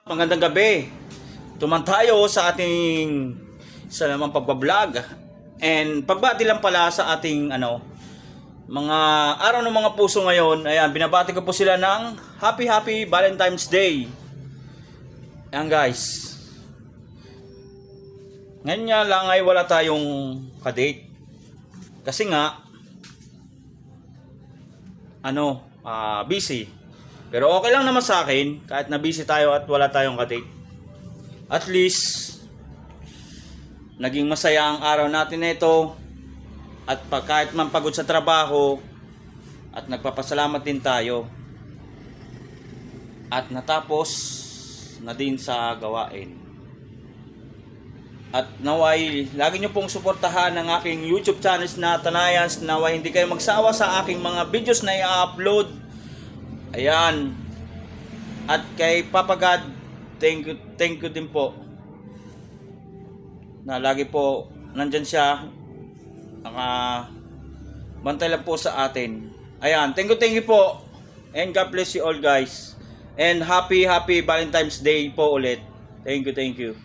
Magandang gabi. Tuman tayo sa ating isa namang pagbablog. And pagbati lang pala sa ating mga araw ng mga puso ngayon. Ayan, binabati ko po sila ng Happy Valentine's Day. Ayan guys. Ngayon nga lang ay wala tayong kadate. Kasi nga busy. Pero okay lang naman sa akin kahit na busy tayo at wala tayong kadate. At least naging masaya ang araw natin nito. At kahit man pagod sa trabaho at nagpapasalamat din tayo. At natapos na din sa gawain. At naway lagi nyo pong suportahan ang aking YouTube channels na Tanayans. Naway hindi kayo magsawa sa aking mga videos na i-upload. Ayan. At kay Papa God, thank you din po. Na lagi po nandyan siya. Bantay lang po sa atin. Ayan, thank you po. And God bless you all guys. And happy Valentine's Day po ulit. Thank you.